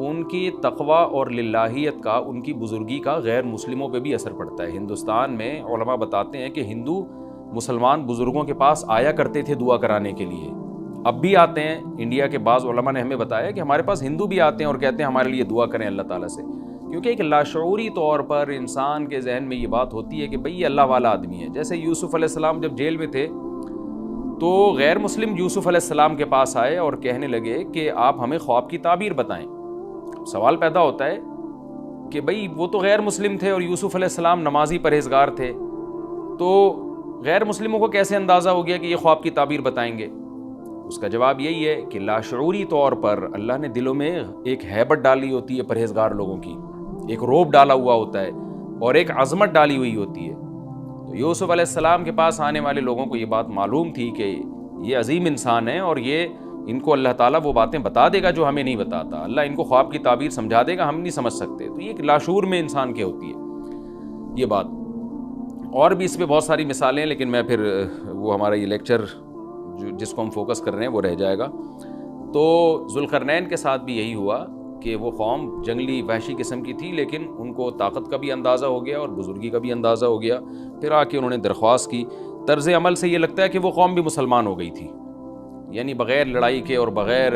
ان کی تقوی اور للہیت کا، ان کی بزرگی کا غیر مسلموں پہ بھی اثر پڑتا ہے۔ ہندوستان میں علماء بتاتے ہیں کہ ہندو مسلمان بزرگوں کے پاس آیا کرتے تھے دعا کرانے کے لیے، اب بھی آتے ہیں۔ انڈیا کے بعض علماء نے ہمیں بتایا کہ ہمارے پاس ہندو بھی آتے ہیں اور کہتے ہیں ہمارے لیے دعا کریں اللہ تعالیٰ سے، کیونکہ ایک لاشعوری طور پر انسان کے ذہن میں یہ بات ہوتی ہے کہ بھئی یہ اللہ والا آدمی ہے۔ جیسے یوسف علیہ السلام جب جیل میں تھے تو غیر مسلم یوسف علیہ السلام کے پاس آئے اور کہنے لگے کہ آپ ہمیں خواب کی تعبیر بتائیں۔ سوال پیدا ہوتا ہے کہ بھئی وہ تو غیر مسلم تھے اور یوسف علیہ السلام نمازی پرہیزگار تھے، تو غیر مسلموں کو کیسے اندازہ ہو گیا کہ یہ خواب کی تعبیر بتائیں گے؟ اس کا جواب یہی ہے کہ لاشعوری طور پر اللہ نے دلوں میں ایک ہیبت ڈالی ہوتی ہے پرہیزگار لوگوں کی، ایک روب ڈالا ہوا ہوتا ہے اور ایک عظمت ڈالی ہوئی ہوتی ہے۔ تو یوسف علیہ السلام کے پاس آنے والے لوگوں کو یہ بات معلوم تھی کہ یہ عظیم انسان ہے اور یہ ان کو اللہ تعالیٰ وہ باتیں بتا دے گا جو ہمیں نہیں بتاتا، اللہ ان کو خواب کی تعبیر سمجھا دے گا، ہم نہیں سمجھ سکتے۔ تو یہ ایک لاشعور میں انسان کی ہوتی ہے یہ بات۔ اور بھی اس پہ بہت ساری مثالیں ہیں، لیکن میں پھر وہ ہمارا یہ لیکچر جس کو ہم فوکس کر رہے ہیں وہ رہ جائے گا۔ تو ذوالقرنین کے ساتھ بھی یہی ہوا کہ وہ قوم جنگلی وحشی قسم کی تھی، لیکن ان کو طاقت کا بھی اندازہ ہو گیا اور بزرگی کا بھی اندازہ ہو گیا۔ پھر آ کے انہوں نے درخواست کی۔ طرز عمل سے یہ لگتا ہے کہ وہ قوم بھی مسلمان ہو گئی تھی، یعنی بغیر لڑائی کے اور بغیر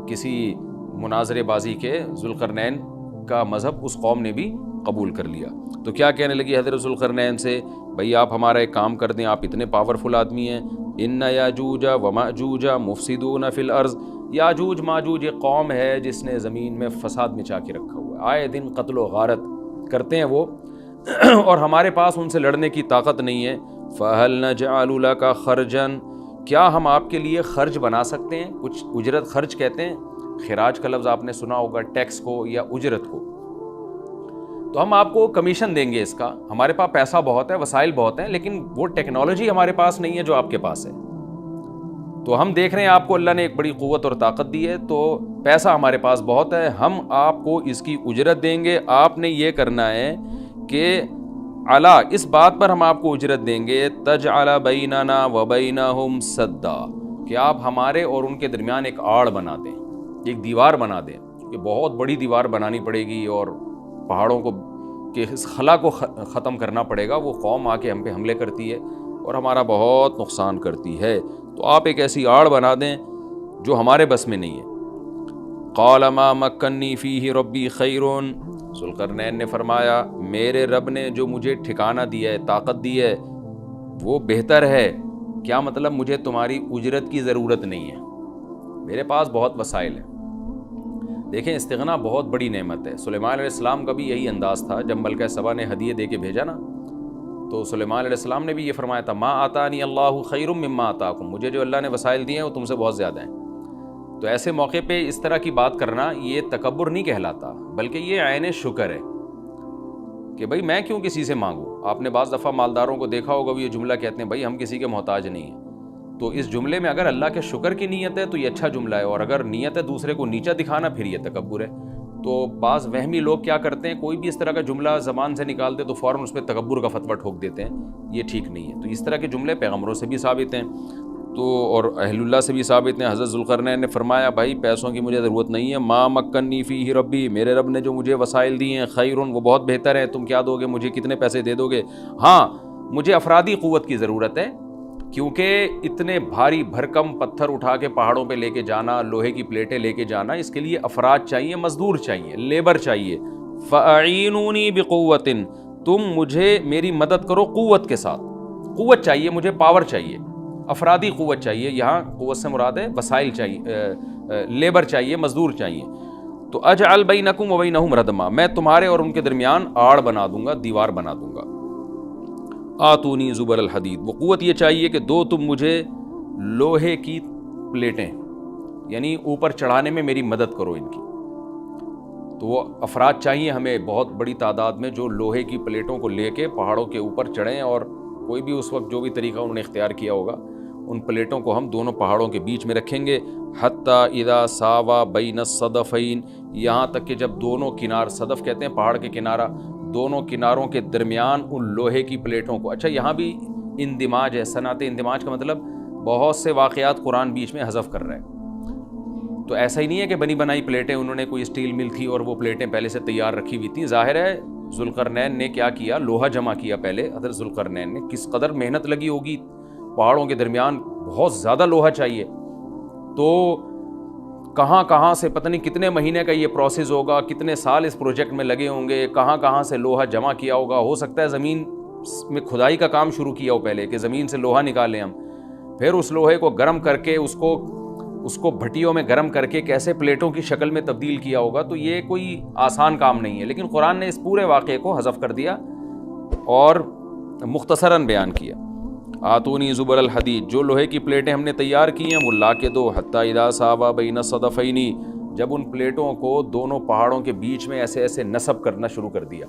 کسی مناظرے بازی کے ذوالقرنین کا مذہب اس قوم نے بھی قبول کر لیا۔ تو کیا کہنے لگی حضرت ذوالقرنین سے، بھئی آپ ہمارا ایک کام کر دیں، آپ اتنے پاورفل آدمی ہیں، ان یاجوج و ماجوج مفسدون فی الارض، یاجوج ماجوج ایک قوم ہے جس نے زمین میں فساد مچا کے رکھا ہوا ہے، آئے دن قتل و غارت کرتے ہیں وہ، اور ہمارے پاس ان سے لڑنے کی طاقت نہیں ہے۔ فَهَلْ نَجْعَلُ لَكَ خَرْجًا، کیا ہم آپ کے لیے خرچ بنا سکتے ہیں؟ کچھ اجرت، خرچ کہتے ہیں، خراج کا لفظ آپ نے سنا ہوگا، ٹیکس کو یا اجرت کو۔ تو ہم آپ کو کمیشن دیں گے اس کا، ہمارے پاس پیسہ بہت ہے، وسائل بہت ہیں، لیکن وہ ٹیکنالوجی ہمارے پاس نہیں ہے جو آپ کے پاس ہے۔ تو ہم دیکھ رہے ہیں آپ کو اللہ نے ایک بڑی قوت اور طاقت دی ہے، تو پیسہ ہمارے پاس بہت ہے، ہم آپ کو اس کی اجرت دیں گے۔ آپ نے یہ کرنا ہے کہ علا، اس بات پر ہم آپ کو اجرت دیں گے، تجعل بیننا و بینہم سدا، کہ آپ ہمارے اور ان کے درمیان ایک آڑ بنا دیں، ایک دیوار بنا دیں، کہ بہت بڑی دیوار بنانی پڑے گی اور پہاڑوں کو کہ اس خلا کو ختم کرنا پڑے گا۔ وہ قوم آ کے ہم پہ حملے کرتی ہے اور ہمارا بہت نقصان کرتی ہے، تو آپ ایک ایسی آڑ بنا دیں جو ہمارے بس میں نہیں ہے۔ قال ما مکنی فیہ ربی خیر، ذوالقرنین نے فرمایا میرے رب نے جو مجھے ٹھکانہ دیا ہے، طاقت دی ہے، وہ بہتر ہے۔ کیا مطلب؟ مجھے تمہاری اجرت کی ضرورت نہیں ہے، میرے پاس بہت وسائل ہیں۔ دیکھیں استغنا بہت بڑی نعمت ہے۔ سلیمان علیہ السلام کا بھی یہی انداز تھا، جب ملکہ سبا نے ہدیے دے کے بھیجا نا، تو سلیمان علیہ السلام نے بھی یہ فرمایا تھا، ما آتانی اللہ خیر مما آتاکم، مجھے جو اللہ نے وسائل دیے ہیں وہ تم سے بہت زیادہ ہیں۔ تو ایسے موقع پہ اس طرح کی بات کرنا یہ تکبر نہیں کہلاتا، بلکہ یہ عین شکر ہے کہ بھئی میں کیوں کسی سے مانگوں۔ آپ نے بعض دفعہ مالداروں کو دیکھا ہوگا، وہ یہ جملہ کہتے ہیں بھئی ہم کسی کے محتاج نہیں ہیں۔ تو اس جملے میں اگر اللہ کے شکر کی نیت ہے تو یہ اچھا جملہ ہے، اور اگر نیت ہے دوسرے کو نیچا دکھانا پھر یہ تکبر ہے۔ تو بعض وہمی لوگ کیا کرتے ہیں، کوئی بھی اس طرح کا جملہ زبان سے نکالتے تو فوراً اس پہ تکبر کا فتویٰ ٹھوک دیتے ہیں، یہ ٹھیک نہیں ہے۔ تو اس طرح کے جملے پیغمبروں سے بھی ثابت ہیں تو اور اہل اللہ سے بھی ثابت ہیں۔ حضرت ذوالقرنین نے فرمایا بھائی پیسوں کی مجھے ضرورت نہیں ہے، ما مکنی فیہ ربی، میرے رب نے جو مجھے وسائل دیے ہیں، خیرون، وہ بہت بہتر ہے۔ تم کیا دو گے مجھے، کتنے پیسے دے دو گے؟ ہاں مجھے افرادی قوت کی ضرورت ہے، کیونکہ اتنے بھاری بھرکم پتھر اٹھا کے پہاڑوں پہ لے کے جانا، لوہے کی پلیٹیں لے کے جانا، اس کے لیے افراد چاہیے، مزدور چاہیے، لیبر چاہیے۔ فَأَعِینُونِی بِقُوَّةٍ، تم مجھے میری مدد کرو قوت کے ساتھ، قوت چاہیے مجھے، پاور چاہیے، افرادی قوت چاہیے۔ یہاں قوت سے مراد ہے وسائل چاہیے، لیبر چاہیے، مزدور چاہیے۔ تو اجعل بینکم و بینہم ردما، میں تمہارے اور ان کے درمیان آڑ بنا دوں گا، دیوار بنا دوں گا۔ آتونی زبر الحدید، وہ قوت یہ چاہیے کہ دو تم مجھے لوہے کی پلیٹیں، یعنی اوپر چڑھانے میں میری مدد کرو ان کی۔ تو وہ افراد چاہیے ہمیں بہت بڑی تعداد میں جو لوہے کی پلیٹوں کو لے کے پہاڑوں کے اوپر چڑھیں، اور کوئی بھی اس وقت جو بھی طریقہ انہوں نے اختیار کیا ہوگا، ان پلیٹوں کو ہم دونوں پہاڑوں کے بیچ میں رکھیں گے، حتی اذا ساوا بین الصدفین، یہاں تک کہ جب دونوں کنار، صدف کہتے ہیں پہاڑ کے کنارہ، دونوں کناروں کے درمیان ان لوہے کی پلیٹوں کو۔ اچھا یہاں بھی اندماج ہے، صنعت اندماج کا مطلب بہت سے واقعات قرآن بیچ میں حذف کر رہا ہے۔ تو ایسا ہی نہیں ہے کہ بنی بنائی پلیٹیں انہوں نے کوئی اسٹیل مل تھی اور وہ پلیٹیں پہلے سے تیار رکھی ہوئی تھیں. ظاہر ہے ذوالقرنین نے کیا کیا, لوہا جمع کیا پہلے. حضرت ذوالقرنین نے کس قدر محنت لگی ہوگی, پہاڑوں کے درمیان بہت زیادہ لوہا چاہیے, تو کہاں کہاں سے پتہ نہیں کتنے مہینے کا یہ پروسیس ہوگا, کتنے سال اس پروجیکٹ میں لگے ہوں گے, کہاں سے لوہا جمع کیا ہوگا. ہو سکتا ہے زمین میں کھدائی کا کام شروع کیا ہو پہلے, کہ زمین سے لوہا نکالیں ہم, پھر اس لوہے کو گرم کر کے اس کو بھٹیوں میں گرم کر کے کیسے پلیٹوں کی شکل میں تبدیل کیا ہوگا. تو یہ کوئی آسان کام نہیں ہے, لیکن قرآن نے اس پورے واقعے کو حذف کر دیا اور مختصراً بیان کیا. آتونی زبر الحدید, جو لوہے کی پلیٹیں ہم نے تیار کی ہیں وہ لا کے دو. حتی اذا ساوا بین الصدفین, جب ان پلیٹوں کو دونوں پہاڑوں کے بیچ میں ایسے نصب کرنا شروع کر دیا.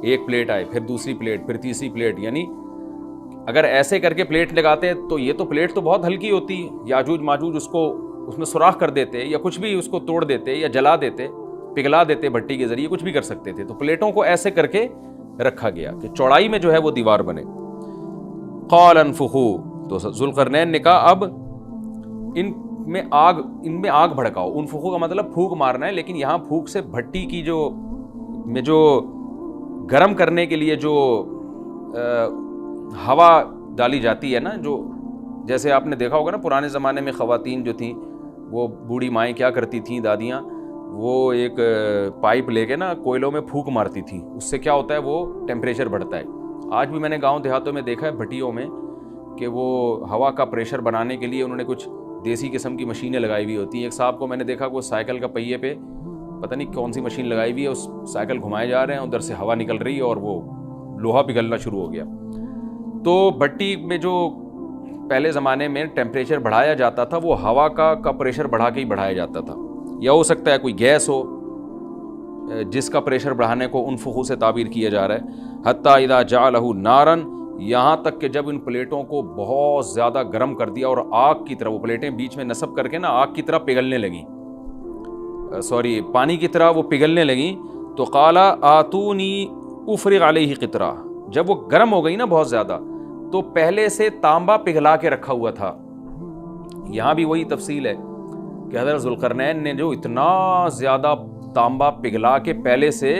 ایک پلیٹ آئے, پھر دوسری پلیٹ, پھر تیسری پلیٹ. یعنی اگر ایسے کر کے پلیٹ لگاتے تو یہ تو پلیٹ تو بہت ہلکی ہوتی, یاجوج ماجوج اس میں سوراخ کر دیتے یا کچھ بھی اس کو توڑ دیتے یا جلا دیتے, پگھلا دیتے بھٹی کے ذریعے, کچھ بھی کر سکتے تھے. تو پلیٹوں کو ایسے کر کے رکھا گیا کہ چوڑائی میں جو ہے وہ دیوار بنے. قال انفخوا, تو ذوالقرنین نے کہا اب ان میں آگ بھڑکاؤ. انفخوا کا مطلب پھونک مارنا ہے, لیکن یہاں پھونک سے بھٹی کی جو گرم کرنے کے لیے جو ہوا ڈالی جاتی ہے نا, جو جیسے آپ نے دیکھا ہوگا نا پرانے زمانے میں خواتین جو تھیں, وہ بوڑھی مائیں کیا کرتی تھیں, دادیاں, وہ ایک پائپ لے کے نا کوئلوں میں پھونک مارتی تھیں. اس سے کیا ہوتا ہے, وہ ٹیمپریچر بڑھتا ہے. آج بھی میں نے گاؤں دیہاتوں میں دیکھا ہے بھٹیوں میں کہ وہ ہوا کا پریشر بنانے کے لیے انہوں نے کچھ دیسی قسم کی مشینیں لگائی ہوئی ہوتی ہیں. ایک صاحب کو میں نے دیکھا وہ سائیکل کا پہیے پہ پتہ نہیں کون سی مشین لگائی ہوئی ہے, اس سائیکل گھمائے جا رہے ہیں, ادھر سے ہوا نکل رہی ہے اور وہ لوہا پگھلنا شروع ہو گیا. تو بھٹی میں جو پہلے زمانے میں ٹیمپریچر بڑھایا جاتا تھا وہ ہوا کا پریشر بڑھا کے ہی بڑھایا جاتا تھا, یا ہو سکتا ہے کوئی گیس ہو جس کا پریشر بڑھانے کو انفخو سے تعبیر کیا جا رہا ہے. حتی اذا جعلہ نارن, یہاں تک کہ جب ان پلیٹوں کو بہت زیادہ گرم کر دیا اور آگ کی طرح, وہ پلیٹیں بیچ میں نصب کر کے نا آگ کی طرح پگھلنے لگیں, پانی کی طرح وہ پگھلنے لگیں. تو قال آتونی افرغ علیہ قطرہ, جب وہ گرم ہو گئی نا بہت زیادہ, تو پہلے سے تانبا پگھلا کے رکھا ہوا تھا. یہاں بھی وہی تفصیل ہے کہ حضرت ذوالقرنین نے جو اتنا زیادہ تانبا پگھلا کے پہلے سے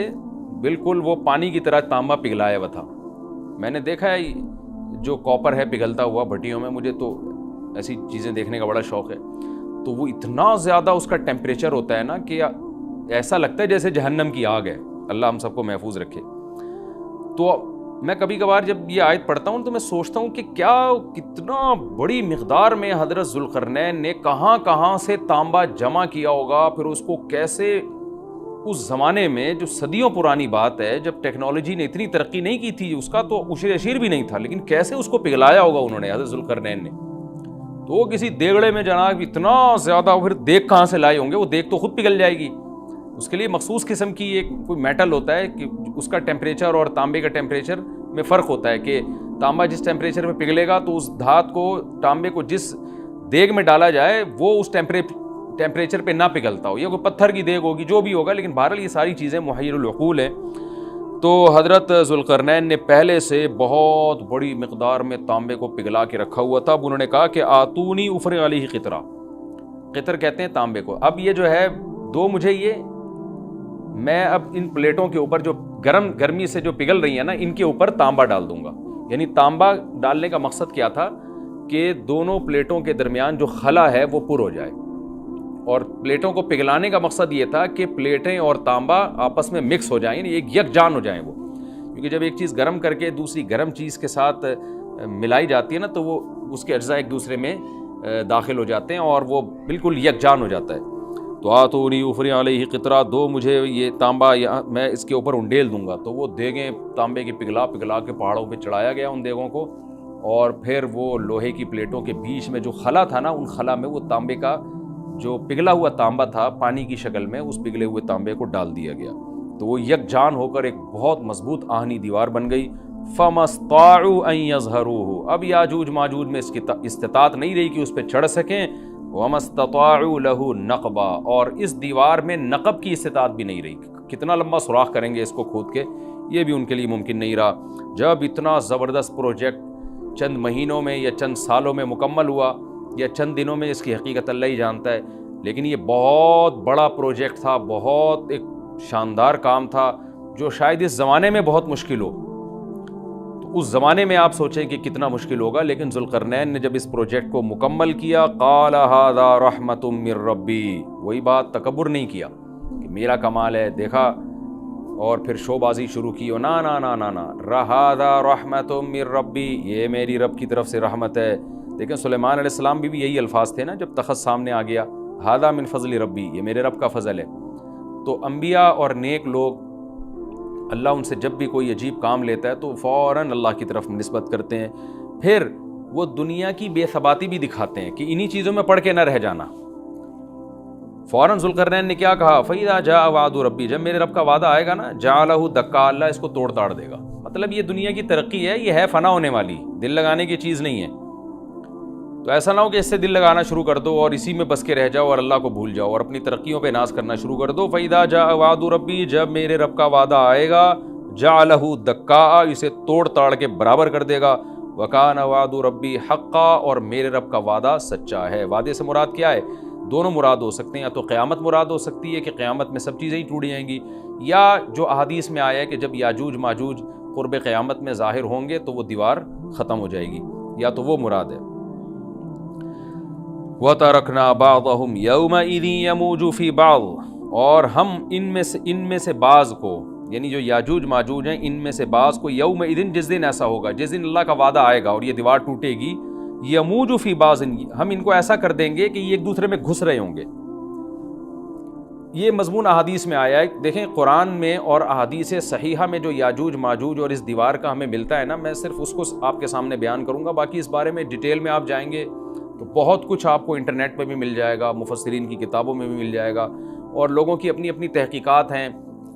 بالکل وہ پانی کی طرح تانبا پگھلایا ہوا تھا. میں نے دیکھا ہے جو کاپر ہے پگھلتا ہوا بھٹیوں میں, مجھے تو ایسی چیزیں دیکھنے کا بڑا شوق ہے. تو وہ اتنا زیادہ اس کا ٹیمپریچر ہوتا ہے نا کہ ایسا لگتا ہے جیسے جہنم کی آگ ہے. اللہ ہم سب کو محفوظ رکھے. تو میں کبھی کبھار جب یہ آیت پڑھتا ہوں تو میں سوچتا ہوں کہ کتنا بڑی مقدار میں حضرت ذوالقرنین نے کہاں سے تانبا جمع کیا ہوگا, پھر اس کو کیسے اس زمانے میں جو صدیوں پرانی بات ہے, جب ٹیکنالوجی نے اتنی ترقی نہیں کی تھی, اس کا تو عشر اشیر بھی نہیں تھا, لیکن کیسے اس کو پگھلایا ہوگا انہوں نے, حضرت ذوالقرنین نے. تو وہ کسی دیگڑے میں جناب اتنا زیادہ, پھر دیگ کہاں سے لائے ہوں گے, وہ دیگ تو خود پگھل جائے گی. اس کے لیے مخصوص قسم کی ایک کوئی میٹل ہوتا ہے کہ اس کا ٹیمپریچر اور تانبے کا ٹیمپریچر میں فرق ہوتا ہے, کہ تانبا جس ٹیمپریچر میں پگھلے گا تو اس دھات کو, تانبے کو جس دیگ میں ڈالا جائے وہ اس ٹیمپریچر پہ نہ پگھلتا ہو, یا کوئی پتھر کی دیگ ہوگی, جو بھی ہوگا, لیکن بہرحال یہ ساری چیزیں محیر العقول ہیں. تو حضرت ذوالقرنین نے پہلے سے بہت بڑی مقدار میں تانبے کو پگھلا کے رکھا ہوا تھا. اب انہوں نے کہا کہ آتونی افرغ علیہ قطرہ, قطر کہتے ہیں تانبے کو. اب یہ جو ہے دو مجھے میں اب ان پلیٹوں کے اوپر جو گرمی سے جو پگھل رہی ہیں نا, ان کے اوپر تانبا ڈال دوں گا. یعنی تانبا ڈالنے کا مقصد کیا تھا کہ دونوں پلیٹوں کے درمیان جو خلا ہے وہ پر ہو جائے, اور پلیٹوں کو پگھلانے کا مقصد یہ تھا کہ پلیٹیں اور تانبا آپس میں مکس ہو جائیں, یعنی ایک یکجان ہو جائیں وہ. کیونکہ جب ایک چیز گرم کر کے دوسری گرم چیز کے ساتھ ملائی جاتی ہے نا, تو وہ اس کے اجزاء ایک دوسرے میں داخل ہو جاتے ہیں اور وہ بالکل یکجان ہو جاتا ہے. تو آتونی افرغ علیہ قطرہ, دو مجھے یہ تانبا, میں اس کے اوپر انڈیل دوں گا. تو وہ دیگیں تانبے کی پگھلا کے پہاڑوں پہ چڑھایا گیا ان دیگوں کو, اور پھر وہ لوہے کی پلیٹوں کے بیچ میں جو خلا تھا نا, ان خلا میں وہ تانبے کا جو پگھلا ہوا تانبا تھا پانی کی شکل میں, اس پگھلے ہوئے تانبے کو ڈال دیا گیا. تو وہ یکجان ہو کر ایک بہت مضبوط آہنی دیوار بن گئی. فَمَا اسْطَاعُوا أَن يَظْهَرُوهُ, اب یاجوج ماجوج میں اس کی استطاعت نہیں رہی کہ اس پہ چڑھ سکیں. وَمَا اسْتَطَاعُوا لَهُ نَقْبًا, اور اس دیوار میں نقب کی استطاعت بھی نہیں رہی. کتنا لمبا سوراخ کریں گے اس کو کھود کے, یہ بھی ان کے لیے ممکن نہیں رہا. جب اتنا زبردست پروجیکٹ چند مہینوں میں یا چند سالوں میں مکمل ہوا, یا چند دنوں میں, اس کی حقیقت اللہ ہی جانتا ہے, لیکن یہ بہت بڑا پروجیکٹ تھا، بہت ایک شاندار کام تھا جو شاید اس زمانے میں بہت مشکل ہو. تو اس زمانے میں آپ سوچیں کہ کتنا مشکل ہوگا، لیکن ذوالقرنین نے جب اس پروجیکٹ کو مکمل کیا، قال ھذا رحمۃ من ربی، وہی بات، تکبر نہیں کیا کہ میرا کمال ہے، دیکھا اور پھر شو بازی شروع کی، نا نا نا نا نا، ھذا رحمۃ من ربی، یہ میری رب کی طرف سے رحمت ہے. لیکن سلیمان علیہ السلام بھی یہی الفاظ تھے نا جب تخت سامنے آ گیا، ھذا من فضل ربی، یہ میرے رب کا فضل ہے. تو انبیاء اور نیک لوگ اللہ ان سے جب بھی کوئی عجیب کام لیتا ہے تو فوراً اللہ کی طرف نسبت کرتے ہیں. پھر وہ دنیا کی بے ثباتی بھی دکھاتے ہیں کہ انہی چیزوں میں پڑھ کے نہ رہ جانا. فوراً ذوالقرنین نے کیا کہا، فَإِذَا جَاءَ وَعْدُ رَبِّي، جب میرے رب کا وعدہ آئے گا نا، جَعَلَهُ دَكَّا، اللہ اس کو توڑ تاڑ دے گا. مطلب یہ دنیا کی ترقی ہے، یہ ہے فنا ہونے والی، دل لگانے کی چیز نہیں ہے. تو ایسا نہ ہو کہ اس سے دل لگانا شروع کر دو اور اسی میں بس کے رہ جاؤ اور اللہ کو بھول جاؤ اور اپنی ترقیوں پہ ناز کرنا شروع کر دو. فَإِذَا جَاءَ وَعْدُ رَبِّي، جب میرے رب کا وعدہ آئے گا، جَعَلَهُ دَكَّا، اسے توڑ تاڑ کے برابر کر دے گا. وَكَانَ وَعْدُ رَبِّي حَقًّا، اور میرے رب کا وعدہ سچا ہے. وعدے سے مراد کیا ہے؟ دونوں مراد ہو سکتے ہیں، یا تو قیامت مراد ہو سکتی ہے کہ قیامت میں سب چیزیں ہی ٹوٹ جائیں گی، یا جو احادیث میں آیا ہے کہ جب یاجوج ماجوج قرب قیامت میں ظاہر ہوں گے تو وہ دیوار ختم ہو جائے گی، یا تو وہ مراد ہے. وَتَرَكْنَا بَعْضَهُمْ يَوْمَئِذٍ يَمُوجُ فِي بَعْضٍ، اور ہم ان میں سے بعض کو، یعنی جو یاجوج ماجوج ہیں ان میں سے بعض کو، یومئذ، جس دن ایسا ہوگا، جس دن اللہ کا وعدہ آئے گا اور یہ دیوار ٹوٹے گی، یموج فی بعض، ہم ان کو ایسا کر دیں گے کہ یہ ایک دوسرے میں گھس رہے ہوں گے. یہ مضمون احادیث میں آیا ہے. دیکھیں قرآن میں اور احادیث صحیحہ میں جو یاجوج ماجوج اور اس دیوار کا ہمیں ملتا ہے نا، میں صرف اس کو آپ کے سامنے بیان کروں گا. باقی اس بارے میں ڈیٹیل میں آپ جائیں گے تو بہت کچھ آپ کو انٹرنیٹ پہ بھی مل جائے گا، مفسرین کی کتابوں میں بھی مل جائے گا، اور لوگوں کی اپنی اپنی تحقیقات ہیں،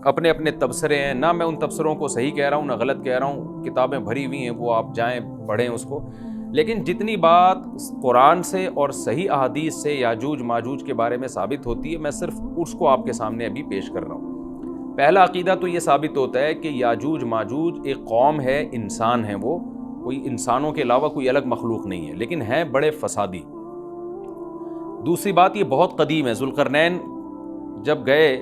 اپنے اپنے تبصرے ہیں. نہ میں ان تبصروں کو صحیح کہہ رہا ہوں نہ غلط کہہ رہا ہوں، کتابیں بھری ہوئی ہیں، وہ آپ جائیں پڑھیں اس کو. لیکن جتنی بات قرآن سے اور صحیح احادیث سے یاجوج ماجوج کے بارے میں ثابت ہوتی ہے، میں صرف اس کو آپ کے سامنے ابھی پیش کر رہا ہوں. پہلا عقیدہ تو یہ ثابت ہوتا ہے کہ یاجوج ماجوج ایک قوم ہے، انسان ہیں، وہ کوئی انسانوں کے علاوہ کوئی الگ مخلوق نہیں ہے، لیکن ہیں بڑے فسادی. دوسری بات، یہ بہت قدیم ہے. ذوالقرنین جب گئے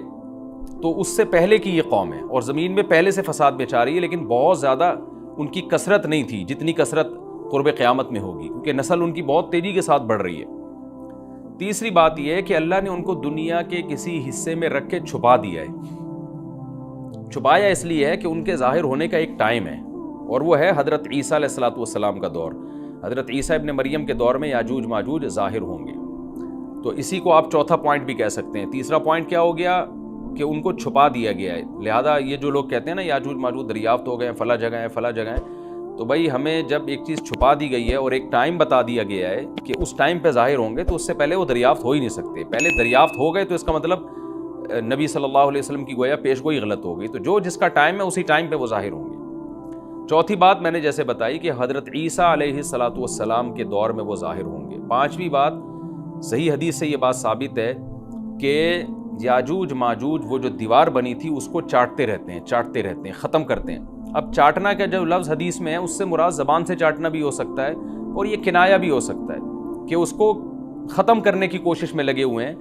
تو اس سے پہلے کی یہ قوم ہے اور زمین میں پہلے سے فساد مچا رہی ہے، لیکن بہت زیادہ ان کی کثرت نہیں تھی جتنی کثرت قرب قیامت میں ہوگی، کیونکہ نسل ان کی بہت تیزی کے ساتھ بڑھ رہی ہے. تیسری بات یہ ہے کہ اللہ نے ان کو دنیا کے کسی حصے میں رکھ کے چھپا دیا ہے. چھپایا اس لیے ہے کہ ان کے ظاہر ہونے کا ایک ٹائم ہے، اور وہ ہے حضرت عیسیٰ علیہ الصلوۃ والسلام کا دور. حضرت عیسیٰ ابن مریم کے دور میں یاجوج ماجوج ظاہر ہوں گے. تو اسی کو آپ چوتھا پوائنٹ بھی کہہ سکتے ہیں. تیسرا پوائنٹ کیا ہو گیا کہ ان کو چھپا دیا گیا ہے. لہذا یہ جو لوگ کہتے ہیں نا یاجوج ماجوج دریافت ہو گئے ہیں، فلاں جگہ ہیں فلاں جگہ ہیں، تو بھائی ہمیں جب ایک چیز چھپا دی گئی ہے اور ایک ٹائم بتا دیا گیا ہے کہ اس ٹائم پہ ظاہر ہوں گے، تو اس سے پہلے وہ دریافت ہو ہی نہیں سکتے. پہلے دریافت ہو گئے تو اس کا مطلب نبی صلی اللہ علیہ وسلم کی گویا پیش گوئی غلط ہو گئی. تو جو جس کا ٹائم ہے اسی ٹائم پہ وہ ظاہر ہوں گے. چوتھی بات میں نے جیسے بتائی کہ حضرت عیسیٰ علیہ الصلوۃ والسلام کے دور میں وہ ظاہر ہوں گے. پانچویں بات، صحیح حدیث سے یہ بات ثابت ہے کہ یاجوج ماجوج وہ جو دیوار بنی تھی اس کو چاٹتے رہتے ہیں، ختم کرتے ہیں. اب چاٹنا کا جو لفظ حدیث میں ہے اس سے مراد زبان سے چاٹنا بھی ہو سکتا ہے، اور یہ کنایا بھی ہو سکتا ہے کہ اس کو ختم کرنے کی کوشش میں لگے ہوئے ہیں.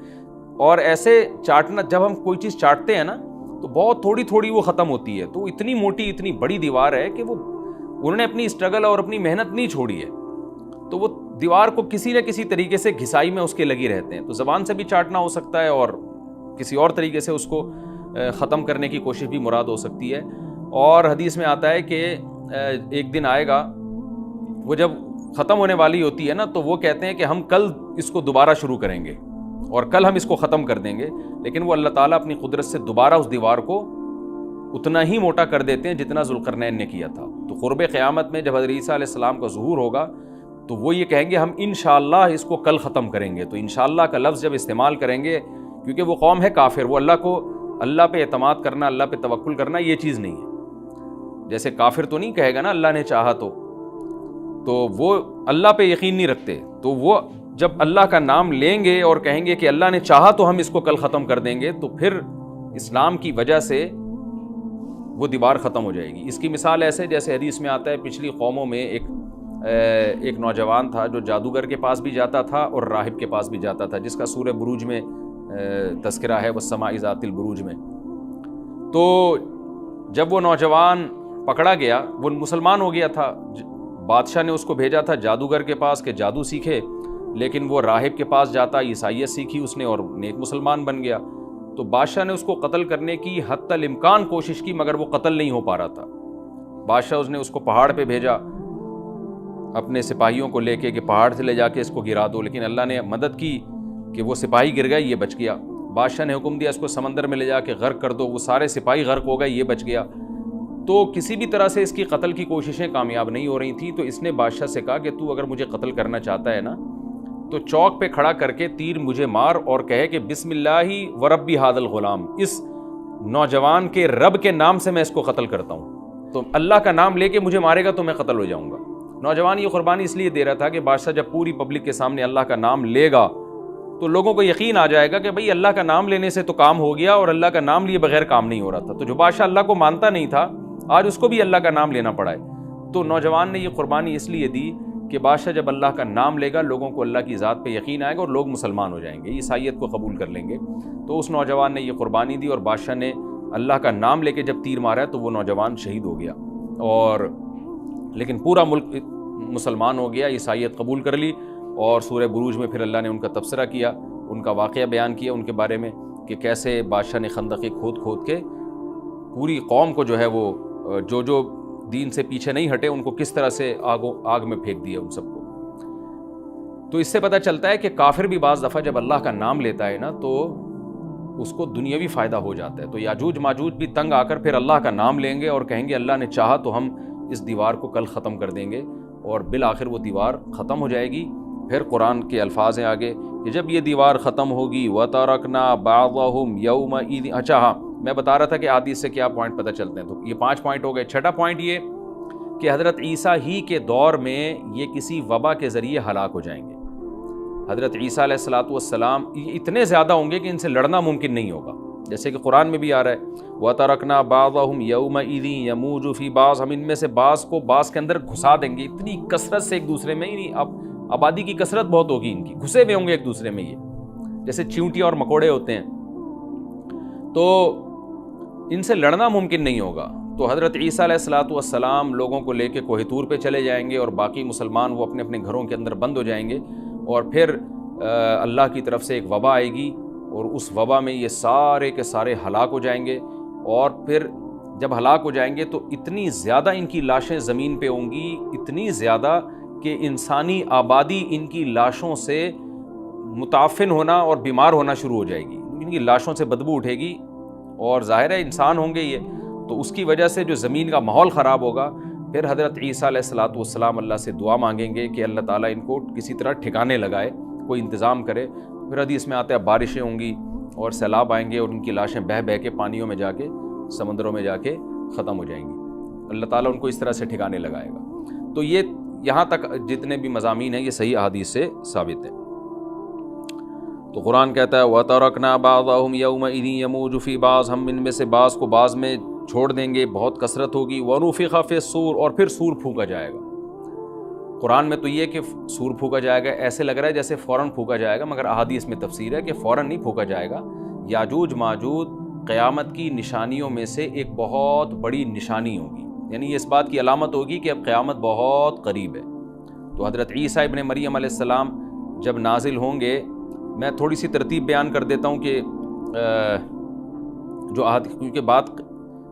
اور ایسے چاٹنا، جب ہم کوئی چیز چاٹتے ہیں نا تو بہت تھوڑی تھوڑی وہ ختم ہوتی ہے. تو اتنی موٹی اتنی بڑی دیوار ہے کہ وہ انہوں نے اپنی اسٹرگل اور اپنی محنت نہیں چھوڑی ہے، تو وہ دیوار کو کسی نہ کسی طریقے سے گھسائی میں اس کے لگی رہتے ہیں. تو زبان سے بھی چاٹنا ہو سکتا ہے اور کسی اور طریقے سے اس کو ختم کرنے کی کوشش بھی مراد ہو سکتی ہے. اور حدیث میں آتا ہے کہ ایک دن آئے گا وہ جب ختم ہونے والی ہوتی ہے نا، تو وہ کہتے ہیں کہ ہم کل اس کو دوبارہ شروع کریں گے اور کل ہم اس کو ختم کر دیں گے. لیکن وہ اللہ تعالیٰ اپنی قدرت سے دوبارہ اس دیوار کو اتنا ہی موٹا کر دیتے ہیں جتنا ذوالقرنین نے کیا تھا. تو قرب قیامت میں جب حضرت عیسیٰ علیہ السلام کا ظہور ہوگا تو وہ یہ کہیں گے ہم انشاءاللہ اس کو کل ختم کریں گے. تو انشاءاللہ کا لفظ جب استعمال کریں گے، کیونکہ وہ قوم ہے کافر، وہ اللہ پہ اعتماد کرنا، اللہ پہ توکل کرنا یہ چیز نہیں ہے. جیسے کافر تو نہیں کہے گا نا اللہ نے چاہا تو وہ اللہ پہ یقین نہیں رکھتے. تو وہ جب اللہ کا نام لیں گے اور کہیں گے کہ اللہ نے چاہا تو ہم اس کو کل ختم کر دیں گے، تو پھر اسلام کی وجہ سے وہ دیوار ختم ہو جائے گی. اس کی مثال ایسے جیسے حدیث میں آتا ہے، پچھلی قوموں میں ایک نوجوان تھا جو جادوگر کے پاس بھی جاتا تھا اور راہب کے پاس بھی جاتا تھا، جس کا سورہ بروج میں تذکرہ ہے والسماء ذات البروج میں۔ تو جب وہ نوجوان پکڑا گیا، وہ مسلمان ہو گیا تھا، بادشاہ نے اس کو بھیجا تھا جادوگر کے پاس کہ جادو سیکھے، لیکن وہ راہب کے پاس جاتا، عیسائیت سیکھی اس نے اور نیک مسلمان بن گیا۔ تو بادشاہ نے اس کو قتل کرنے کی حتی الامکان کوشش کی، مگر وہ قتل نہیں ہو پا رہا تھا۔ بادشاہ نے اس کو پہاڑ پہ بھیجا اپنے سپاہیوں کو لے کے کہ پہاڑ سے لے جا کے اس کو گرا دو، لیکن اللہ نے مدد کی کہ وہ سپاہی گر گئے، یہ بچ گیا۔ بادشاہ نے حکم دیا اس کو سمندر میں لے جا کے غرق کر دو، وہ سارے سپاہی غرق ہو گئے، یہ بچ گیا۔ تو کسی بھی طرح سے اس کی قتل کی کوششیں کامیاب نہیں ہو رہی تھیں، تو اس نے بادشاہ سے کہا کہ تو اگر مجھے قتل کرنا چاہتا ہے نا تو چوک پہ کھڑا کر کے تیر مجھے مار اور کہے کہ بسم اللہ وربی ھذا الغلام، اس نوجوان کے رب کے نام سے میں اس کو قتل کرتا ہوں، تو اللہ کا نام لے کے مجھے مارے گا تو میں قتل ہو جاؤں گا۔ نوجوان یہ قربانی اس لیے دے رہا تھا کہ بادشاہ جب پوری پبلک کے سامنے اللہ کا نام لے گا تو لوگوں کو یقین آ جائے گا کہ بھئی اللہ کا نام لینے سے تو کام ہو گیا، اور اللہ کا نام لیے بغیر کام نہیں ہو رہا تھا۔ تو جو بادشاہ اللہ کو مانتا نہیں تھا، آج اس کو بھی اللہ کا نام لینا پڑا ہے۔ تو نوجوان نے یہ قربانی اس لیے دی کہ بادشاہ جب اللہ کا نام لے گا لوگوں کو اللہ کی ذات پہ یقین آئے گا اور لوگ مسلمان ہو جائیں گے، عیسائیت کو قبول کر لیں گے۔ تو اس نوجوان نے یہ قربانی دی، اور بادشاہ نے اللہ کا نام لے کے جب تیر مارا تو وہ نوجوان شہید ہو گیا، اور لیکن پورا ملک مسلمان ہو گیا، عیسائیت قبول کر لی۔ اور سورہ بروج میں پھر اللہ نے ان کا تبصرہ کیا، ان کا واقعہ بیان کیا ان کے بارے میں کہ کیسے بادشاہ نے خندقیں کھود کے پوری قوم کو جو ہے وہ جو دین سے پیچھے نہیں ہٹے ان کو کس طرح سے آگ میں پھینک دیا ان سب کو۔ تو اس سے پتہ چلتا ہے کہ کافر بھی بعض دفعہ جب اللہ کا نام لیتا ہے نا تو اس کو دنیاوی فائدہ ہو جاتا ہے۔ تو یاجوج ماجوج بھی تنگ آ کر پھر اللہ کا نام لیں گے اور کہیں گے اللہ نے چاہا تو ہم اس دیوار کو کل ختم کر دیں گے، اور بالآخر وہ دیوار ختم ہو جائے گی۔ پھر قرآن کے الفاظ ہیں آگے کہ جب یہ دیوار ختم ہوگی وَتَرَكْنَا بَعْضَهُمْ يَوْمَئِذٍ، اچھا ہاں میں بتا رہا تھا کہ حدیث سے کیا پوائنٹ پتہ چلتے ہیں، تو یہ 5 پوائنٹ ہو گئے۔ چھٹا پوائنٹ یہ کہ حضرت عیسیٰ ہی کے دور میں یہ کسی وبا کے ذریعے ہلاک ہو جائیں گے۔ حضرت عیسیٰ علیہ الصلوۃ والسلام یہ اتنے زیادہ ہوں گے کہ ان سے لڑنا ممکن نہیں ہوگا، جیسے کہ قرآن میں بھی آ رہا ہے وَتَرَكْنَا بَعْضَهُمْ يَوْمَئِذٍ يَمُوجُ فِي بَعْضٍ، ہم ان میں سے بعض کو بعض کے اندر گھسا دیں گے، اتنی کثرت سے ایک دوسرے میں، اب آبادی کی کثرت بہت ہوگی ان کی، گھسے ہوئے ہوں گے ایک دوسرے میں، یہ جیسے چیونٹی اور مکوڑے ہوتے ہیں، تو ان سے لڑنا ممکن نہیں ہوگا۔ تو حضرت عیسیٰ علیہ الصلوۃ والسلام لوگوں کو لے کے کوہ طور پہ چلے جائیں گے، اور باقی مسلمان وہ اپنے اپنے گھروں کے اندر بند ہو جائیں گے، اور پھر اللہ کی طرف سے ایک وبا آئے گی، اور اس وبا میں یہ سارے کے سارے ہلاک ہو جائیں گے۔ اور پھر جب ہلاک ہو جائیں گے تو اتنی زیادہ ان کی لاشیں زمین پہ ہوں گی، اتنی زیادہ کہ انسانی آبادی ان کی لاشوں سے متعفن ہونا اور بیمار ہونا شروع ہو جائے گی، ان کی لاشوں سے بدبو اٹھے گی، اور ظاہر ہے انسان ہوں گے یہ، تو اس کی وجہ سے جو زمین کا ماحول خراب ہوگا۔ پھر حضرت عیسیٰ علیہ الصلوۃ والسلام اللہ سے دعا مانگیں گے کہ اللہ تعالیٰ ان کو کسی طرح ٹھکانے لگائے، کوئی انتظام کرے۔ پھر حدیث میں آتا ہے بارشیں ہوں گی اور سیلاب آئیں گے، اور ان کی لاشیں بہہ بہہ کے پانیوں میں جا کے، سمندروں میں جا کے ختم ہو جائیں گی۔ اللہ تعالیٰ ان کو اس طرح سے ٹھکانے لگائے گا۔ تو یہ یہاں تک جتنے بھی مضامین ہیں یہ صحیح احادیث سے ثابت ہے۔ تو قرآن کہتا ہے وَتَرَكْنَا بَعْضَهُمْ يَوْمَئِذٍ يَمُوجُ فِي بَعْضٍ، ہم ان میں سے بعض کو بعض میں چھوڑ دیں گے، بہت کثرت ہوگی۔ وَنُفِخَ فِي الصُّورِ، اور پھر سور پھونکا جائے گا۔ قرآن میں تو یہ کہ سور پھونکا جائے گا، ایسے لگ رہا ہے جیسے فوراً پھونکا جائے گا، مگر احادیث میں تفسیر ہے کہ فوراً نہیں پھونکا جائے گا۔ یاجوج ماجوج قیامت کی نشانیوں میں سے ایک بہت بڑی نشانی ہوگی، یعنی یہ اس بات کی علامت ہوگی کہ اب قیامت بہت قریب ہے۔ تو حضرت عیسیٰ ابن مریم علیہ السلام جب نازل ہوں گے، میں تھوڑی سی ترتیب بیان کر دیتا ہوں کہ جو کیونکہ بات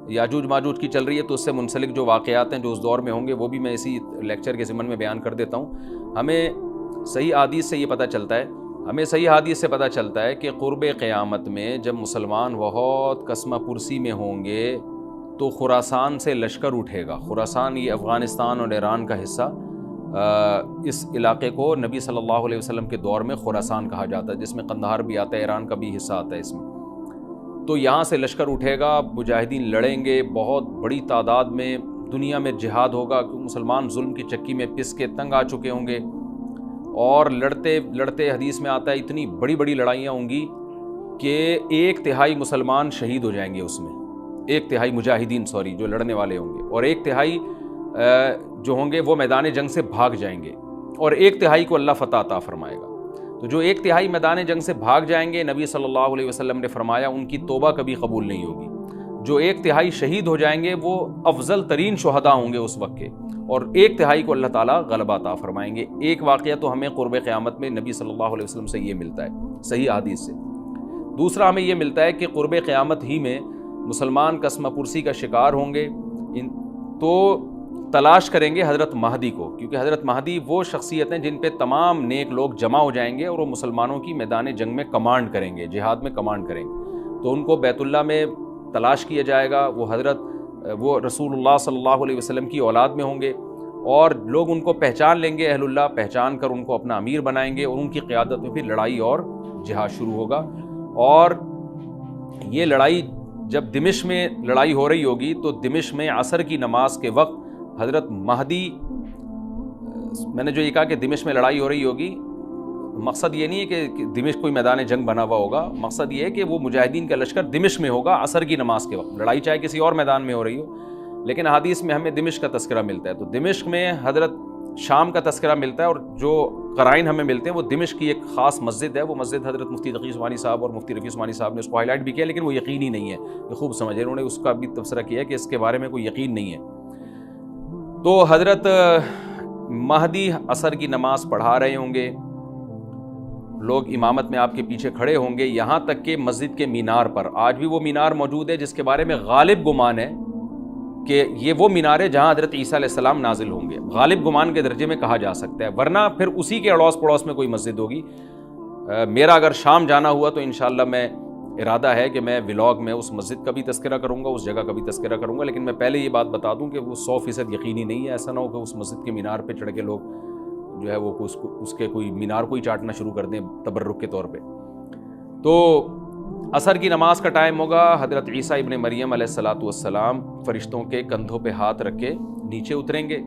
یاجوج ماجوج کی چل رہی ہے تو اس سے منسلک جو واقعات ہیں جو اس دور میں ہوں گے وہ بھی میں اسی لیکچر کے ضمن میں بیان کر دیتا ہوں۔ ہمیں صحیح حدیث سے یہ پتہ چلتا ہے کہ قرب قیامت میں جب مسلمان بہت قسمہ پرسی میں ہوں گے تو خراسان سے لشکر اٹھے گا۔ خراسان یہ افغانستان اور ایران کا حصہ، اس علاقے کو نبی صلی اللہ علیہ وسلم کے دور میں خراسان کہا جاتا ہے، جس میں قندھار بھی آتا ہے، ایران کا بھی حصہ آتا ہے اس میں۔ تو یہاں سے لشکر اٹھے گا، مجاہدین لڑیں گے بہت بڑی تعداد میں، دنیا میں جہاد ہوگا، مسلمان ظلم کی چکی میں پس کے تنگ آ چکے ہوں گے، اور لڑتے لڑتے حدیث میں آتا ہے اتنی بڑی بڑی لڑائیاں ہوں گی کہ 1/3 مسلمان شہید ہو جائیں گے اس میں، 1/3 مجاہدین جو لڑنے والے ہوں گے، اور 1/3 جو ہوں گے وہ میدان جنگ سے بھاگ جائیں گے، اور 1/3 کو اللہ فتح عطا فرمائے گا۔ تو جو 1/3 میدان جنگ سے بھاگ جائیں گے، نبی صلی اللہ علیہ وسلم نے فرمایا ان کی توبہ کبھی قبول نہیں ہوگی۔ جو 1/3 شہید ہو جائیں گے وہ افضل ترین شہداء ہوں گے اس وقت کے، اور 1/3 کو اللہ تعالیٰ غلبہ عطا فرمائیں گے۔ ایک واقعہ تو ہمیں قرب قیامت میں نبی صلی اللہ علیہ وسلم سے یہ ملتا ہے صحیح حدیث سے۔ دوسرا ہمیں یہ ملتا ہے کہ قرب قیامت ہی میں مسلمان قسمہ پرسی کا شکار ہوں گے تو تلاش کریں گے حضرت مہدی کو، کیونکہ حضرت مہدی وہ شخصیت ہیں جن پہ تمام نیک لوگ جمع ہو جائیں گے اور وہ مسلمانوں کی میدان جنگ میں کمانڈ کریں گے، جہاد میں کمانڈ کریں گے۔ تو ان کو بیت اللہ میں تلاش کیا جائے گا، وہ رسول اللہ صلی اللہ علیہ وسلم کی اولاد میں ہوں گے، اور لوگ ان کو پہچان لیں گے، اہل اللہ پہچان کر ان کو اپنا امیر بنائیں گے، اور ان کی قیادت میں پھر لڑائی اور جہاد شروع ہوگا۔ اور یہ لڑائی جب دمشق میں لڑائی ہو رہی ہوگی تو دمشق میں عصر کی نماز کے وقت حضرت مہدی، میں نے جو یہ کہا کہ دمشق میں لڑائی ہو رہی ہوگی، مقصد یہ نہیں ہے کہ دمشق کوئی میدان جنگ بنا ہوا ہوگا، مقصد یہ ہے کہ وہ مجاہدین کا لشکر دمشق میں ہوگا عصر کی نماز کے وقت، لڑائی چاہے کسی اور میدان میں ہو رہی ہو، لیکن حدیث میں ہمیں دمشق کا تذکرہ ملتا ہے۔ تو دمشق میں حضرت شام کا تذکرہ ملتا ہے، اور جو قرائن ہمیں ملتے ہیں وہ دمشق کی ایک خاص مسجد ہے، وہ مسجد حضرت مفتی تقی عثمانی صاحب اور مفتی رفیع عثمانی صاحب نے اس کو ہائی لائٹ بھی کیا، لیکن وہ یقینی نہیں ہے، یہ خوب سمجھے، انہوں نے اس کا بھی تبصرہ کیا کہ اس کے بارے میں کوئی یقین نہیں ہے۔ تو حضرت مہدی عصر کی نماز پڑھا رہے ہوں گے، لوگ امامت میں آپ کے پیچھے کھڑے ہوں گے، یہاں تک کہ مسجد کے مینار پر، آج بھی وہ مینار موجود ہے جس کے بارے میں غالب گمان ہے کہ یہ وہ مینار ہے جہاں حضرت عیسیٰ علیہ السلام نازل ہوں گے، غالب گمان کے درجے میں کہا جا سکتا ہے، ورنہ پھر اسی کے اڑوس پڑوس میں کوئی مسجد ہوگی۔ میرا اگر شام جانا ہوا تو انشاءاللہ میں ارادہ ہے کہ میں ولاگ میں اس مسجد کا بھی تذکرہ کروں گا، اس جگہ کا بھی تذکرہ کروں گا، لیکن میں پہلے یہ بات بتا دوں کہ وہ 100% یقینی نہیں ہے، ایسا نہ ہو کہ اس مسجد کے مینار پہ چڑھ کے لوگ جو ہے وہ اس کے کوئی مینار کو ہی چاٹنا شروع کر دیں تبرک کے طور پہ۔ تو عصر کی نماز کا ٹائم ہوگا، حضرت عیسیٰ ابن مریم علیہ السلام فرشتوں کے کندھوں پہ ہاتھ رکھ کے نیچے اتریں گے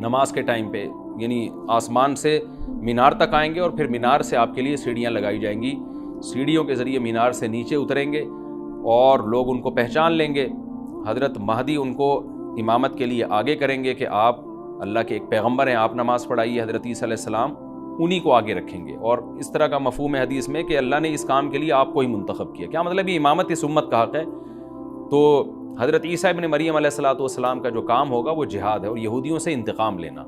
نماز کے ٹائم پہ، یعنی آسمان سے مینار تک آئیں گے، اور پھر مینار سے آپ کے لیے سیڑھیاں لگائی جائیں گی، سیڑھیوں کے ذریعے مینار سے نیچے اتریں گے اور لوگ ان کو پہچان لیں گے۔ حضرت مہدی ان کو امامت کے لیے آگے کریں گے کہ آپ اللہ کے ایک پیغمبر ہیں، آپ نماز پڑھائیے، حضرت عیسیٰ علیہ السلام انہی کو آگے رکھیں گے، اور اس طرح کا مفہوم ہے حدیث میں کہ اللہ نے اس کام کے لیے آپ کو ہی منتخب کیا۔ کیا مطلب یہ امامت اس امت کا حق ہے؟ تو حضرت عیسیٰ ابن مریم علیہ السلام کا جو کام ہوگا وہ جہاد ہے اور یہودیوں سے انتقام لینا،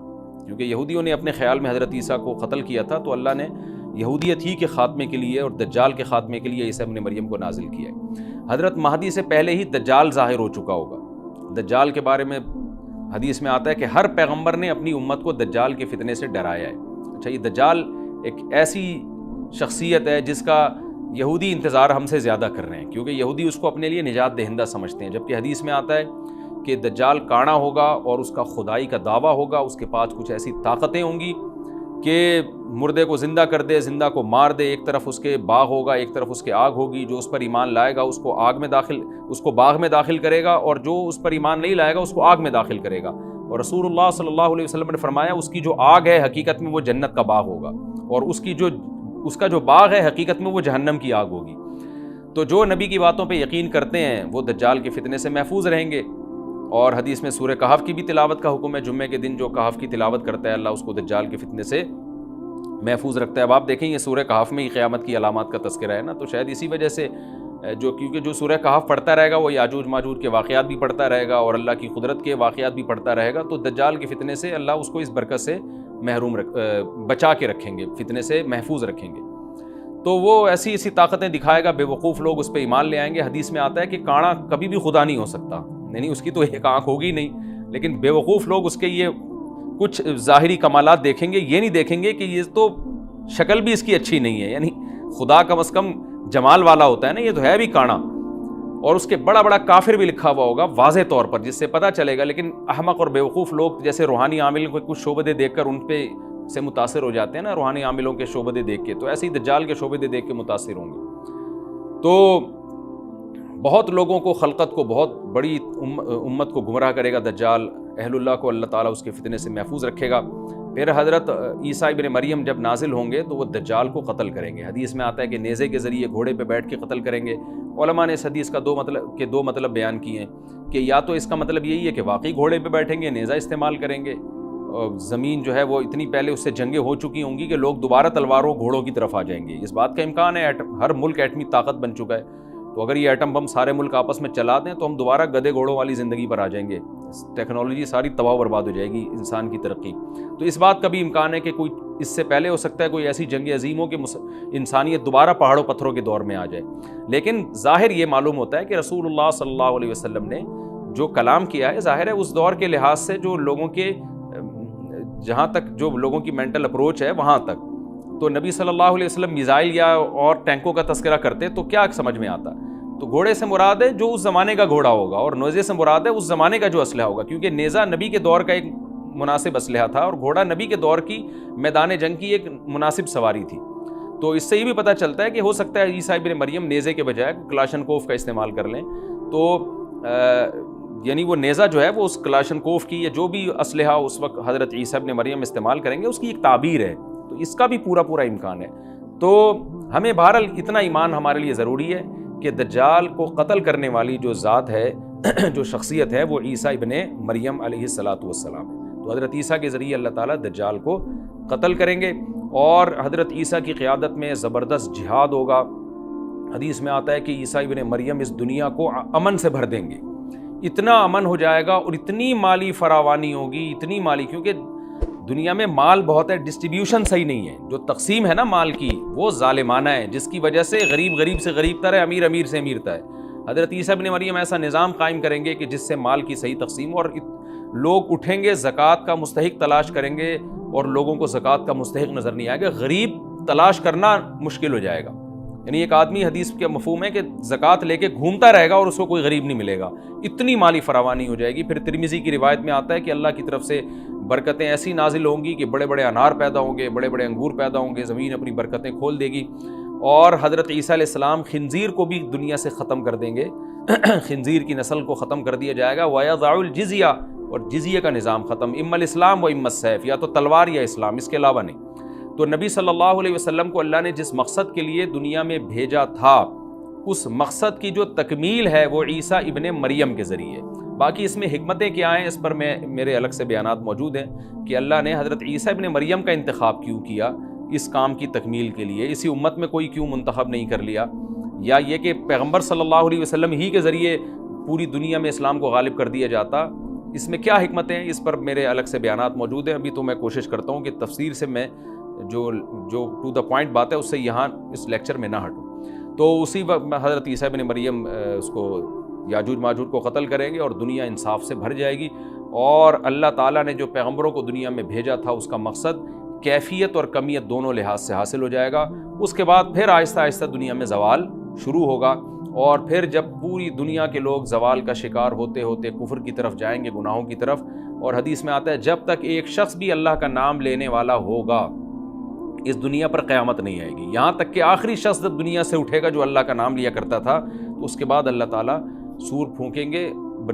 کیونکہ یہودیوں نے اپنے خیال میں حضرت عیسیٰ کو قتل کیا تھا، تو اللہ نے یہودیت ہی کے خاتمے کے لیے اور دجال کے خاتمے کے لیے عیسیٰ ابن مریم کو نازل کیا ہے۔ حضرت مہدی سے پہلے ہی دجال ظاہر ہو چکا ہوگا۔ دجال کے بارے میں حدیث میں آتا ہے کہ ہر پیغمبر نے اپنی امت کو دجال کے فتنے سے ڈرایا ہے۔ اچھا، یہ دجال ایک ایسی شخصیت ہے جس کا یہودی انتظار ہم سے زیادہ کر رہے ہیں، کیونکہ یہودی اس کو اپنے لیے نجات دہندہ سمجھتے ہیں، جبکہ حدیث میں آتا ہے کہ دجال کانا ہوگا اور اس کا خدائی کا دعویٰ ہوگا، اس کے پاس کچھ ایسی طاقتیں ہوں گی کہ مردے کو زندہ کر دے، زندہ کو مار دے، ایک طرف اس کے باغ ہوگا، ایک طرف اس کے آگ ہوگی، جو اس پر ایمان لائے گا اس کو باغ میں داخل کرے گا، اور جو اس پر ایمان نہیں لائے گا اس کو آگ میں داخل کرے گا۔ اور رسول اللہ صلی اللہ علیہ وسلم نے فرمایا اس کی جو آگ ہے حقیقت میں وہ جنت کا باغ ہوگا، اور اس کا جو باغ ہے حقیقت میں وہ جہنم کی آگ ہوگی۔ تو جو نبی کی باتوں پہ یقین کرتے ہیں وہ دجال کے فتنے سے محفوظ رہیں گے۔ اور حدیث میں سورہ کہف کی بھی تلاوت کا حکم ہے، جمعے کے دن جو کہف کی تلاوت کرتا ہے اللہ اس کو دجال کے فتنے سے محفوظ رکھتا ہے۔ اب آپ دیکھیں یہ سورہ کہف میں ہی قیامت کی علامات کا تذکرہ ہے نا، تو شاید اسی وجہ سے کیونکہ جو سورہ کہف پڑھتا رہے گا وہ یاجوج ماجوج کے واقعات بھی پڑھتا رہے گا اور اللہ کی قدرت کے واقعات بھی پڑھتا رہے گا، تو دجال کے فتنے سے اللہ اس کو اس برکت سے بچا کے رکھیں گے، فتنے سے محفوظ رکھیں گے۔ تو وہ ایسی طاقتیں دکھائے گا، بے وقوف لوگ اس پہ ایمان لے آئیں گے۔ حدیث میں آتا ہے کہ کانا کبھی بھی خدا نہیں ہو سکتا، یعنی اس کی تو ایک آنکھ ہوگی نہیں، لیکن بے وقوف لوگ اس کے یہ کچھ ظاہری کمالات دیکھیں گے، یہ نہیں دیکھیں گے کہ یہ تو شکل بھی اس کی اچھی نہیں ہے، یعنی خدا کم از کم جمال والا ہوتا ہے نا، یہ تو ہے بھی کانا، اور اس کے بڑا بڑا کافر بھی لکھا ہوا ہوگا واضح طور پر، جس سے پتہ چلے گا۔ لیکن احمق اور بیوقوف لوگ جیسے روحانی عامل کو کچھ شعبدے دیکھ کر ان پہ سے متاثر ہو جاتے ہیں نا، روحانی عاملوں کے شعبدے دیکھ کے، تو ایسے ہی دجال کے شعبدے دیکھ کے متاثر ہوں گے۔ تو بہت لوگوں کو، خلقت کو، بہت بڑی امت کو گمراہ کرے گا دجال، اہل اللہ کو اللہ تعالیٰ اس کے فتنے سے محفوظ رکھے گا۔ پھر حضرت عیسیٰ ابن مریم جب نازل ہوں گے تو وہ دجال کو قتل کریں گے۔ حدیث میں آتا ہے کہ نیزے کے ذریعے گھوڑے پہ بیٹھ کے قتل کریں گے۔ علماء نے اس حدیث کا دو مطلب بیان کیے ہیں کہ یا تو اس کا مطلب یہی ہے کہ واقعی گھوڑے پہ بیٹھیں گے، نیزہ استعمال کریں گے، زمین جو ہے وہ اتنی پہلے اس سے جنگیں ہو چکی ہوں گی کہ لوگ دوبارہ تلواروں گھوڑوں کی طرف آ جائیں گے. اس بات کا امکان ہے. ہر ملک ایٹمی طاقت بن چکا ہے, تو اگر یہ ایٹم بم سارے ملک آپس میں چلا دیں تو ہم دوبارہ گدے گھوڑوں والی زندگی پر آ جائیں گے. ٹیکنالوجی ساری تباہ و برباد ہو جائے گی, انسان کی ترقی. تو اس بات کا بھی امکان ہے کہ کوئی اس سے پہلے ہو سکتا ہے کوئی ایسی جنگ عظیم ہو کہ انسانیت دوبارہ پہاڑوں پتھروں کے دور میں آ جائے. لیکن ظاہر یہ معلوم ہوتا ہے کہ رسول اللہ صلی اللہ علیہ وسلم نے جو کلام کیا ہے, ظاہر ہے اس دور کے لحاظ سے جو لوگوں کے جہاں تک جو لوگوں کی مینٹل اپروچ ہے وہاں تک, تو نبی صلی اللہ علیہ وسلم میزائل یا اور ٹینکوں کا تذکرہ کرتے تو کیا سمجھ میں آتا؟ تو گھوڑے سے مراد ہے جو اس زمانے کا گھوڑا ہوگا, اور نیزے سے مراد ہے اس زمانے کا جو اسلحہ ہوگا, کیونکہ نیزہ نبی کے دور کا ایک مناسب اسلحہ تھا اور گھوڑا نبی کے دور کی میدان جنگ کی ایک مناسب سواری تھی. تو اس سے یہ بھی پتہ چلتا ہے کہ ہو سکتا ہے عیسیٰ ابن مریم نیزے کے بجائے کلاشنکوف کا استعمال کر لیں, تو یعنی وہ نیزہ جو ہے وہ اس کلاشنکوف کی یا جو بھی اسلحہ اس وقت حضرت عیسیٰ ابن مریم استعمال کریں گے اس کی ایک تعبیر ہے. تو اس کا بھی پورا امکان ہے. تو ہمیں بہرحال اتنا ایمان ہمارے لیے ضروری ہے کہ دجال کو قتل کرنے والی جو ذات ہے, جو شخصیت ہے, وہ عیسیٰ ابن مریم علیہ الصلاۃ والسلام ہے. تو حضرت عیسیٰ کے ذریعے اللہ تعالیٰ دجال کو قتل کریں گے, اور حضرت عیسیٰ کی قیادت میں زبردست جہاد ہوگا. حدیث میں آتا ہے کہ عیسیٰ ابن مریم اس دنیا کو امن سے بھر دیں گے. اتنا امن ہو جائے گا اور اتنی مالی فراوانی ہوگی, اتنی مالی, کیونکہ دنیا میں مال بہت ہے, ڈسٹریبیوشن صحیح نہیں ہے. جو تقسیم ہے نا مال کی وہ ظالمانہ ہے, جس کی وجہ سے غریب سے غریب تر ہے, امیر سے امیر تر ہے. حضرت عیسیٰ ابن مریم ایسا نظام قائم کریں گے کہ جس سے مال کی صحیح تقسیم, اور لوگ اٹھیں گے زکوٰۃ کا مستحق تلاش کریں گے اور لوگوں کو زکوٰۃ کا مستحق نظر نہیں آئے گا. غریب تلاش کرنا مشکل ہو جائے گا. یعنی ایک آدمی, حدیث کے مفہوم ہے کہ زکوٰۃ لے کے گھومتا رہے گا اور اس کو کوئی غریب نہیں ملے گا. اتنی مالی فراوانی ہو جائے گی. پھر ترمذی کی روایت میں آتا ہے کہ اللہ کی طرف سے برکتیں ایسی نازل ہوں گی کہ بڑے بڑے انار پیدا ہوں گے, بڑے بڑے انگور پیدا ہوں گے, زمین اپنی برکتیں کھول دے گی. اور حضرت عیسیٰ علیہ السلام خنزیر کو بھی دنیا سے ختم کر دیں گے, خنزیر کی نسل کو ختم کر دیا جائے گا. وَيَضَعُ الْجِزْيَةَ, اور جزیہ کا نظام ختم. اما الاسلام و اما السیف, یا تو تلوار یا اسلام, اس کے علاوہ نہیں. تو نبی صلی اللہ علیہ وسلم کو اللہ نے جس مقصد کے لیے دنیا میں بھیجا تھا, اس مقصد کی جو تکمیل ہے وہ عیسیٰ ابن مریم کے ذریعے. باقی اس میں حکمتیں کیا ہیں اس پر میرے الگ سے بیانات موجود ہیں کہ اللہ نے حضرت عیسیٰ ابن مریم کا انتخاب کیوں کیا اس کام کی تکمیل کے لیے, اسی امت میں کوئی کیوں منتخب نہیں کر لیا, یا یہ کہ پیغمبر صلی اللہ علیہ وسلم ہی کے ذریعے پوری دنیا میں اسلام کو غالب کر دیا جاتا. اس میں کیا حکمتیں ہیں, اس پر میرے الگ سے بیانات موجود ہیں. ابھی تو میں کوشش کرتا ہوں کہ تفسیر سے میں جو ٹو دا پوائنٹ بات ہے اس سے یہاں اس لیکچر میں نہ ہٹوں. تو اسی وقت حضرت عیسیٰ ابن مریم اس کو یاجوج ماجوج کو قتل کریں گے اور دنیا انصاف سے بھر جائے گی. اور اللہ تعالیٰ نے جو پیغمبروں کو دنیا میں بھیجا تھا اس کا مقصد کیفیت اور کمیت دونوں لحاظ سے حاصل ہو جائے گا. اس کے بعد پھر آہستہ آہستہ دنیا میں زوال شروع ہوگا, اور پھر جب پوری دنیا کے لوگ زوال کا شکار ہوتے ہوتے کفر کی طرف جائیں گے, گناہوں کی طرف. اور حدیث میں آتا ہے جب تک ایک شخص بھی اللہ کا نام لینے والا ہوگا اس دنیا پر قیامت نہیں آئے گی. یہاں تک کہ آخری شخص جب دنیا سے اٹھے گا جو اللہ کا نام لیا کرتا تھا, تو اس کے بعد اللہ تعالیٰ سور پھونکیں گے,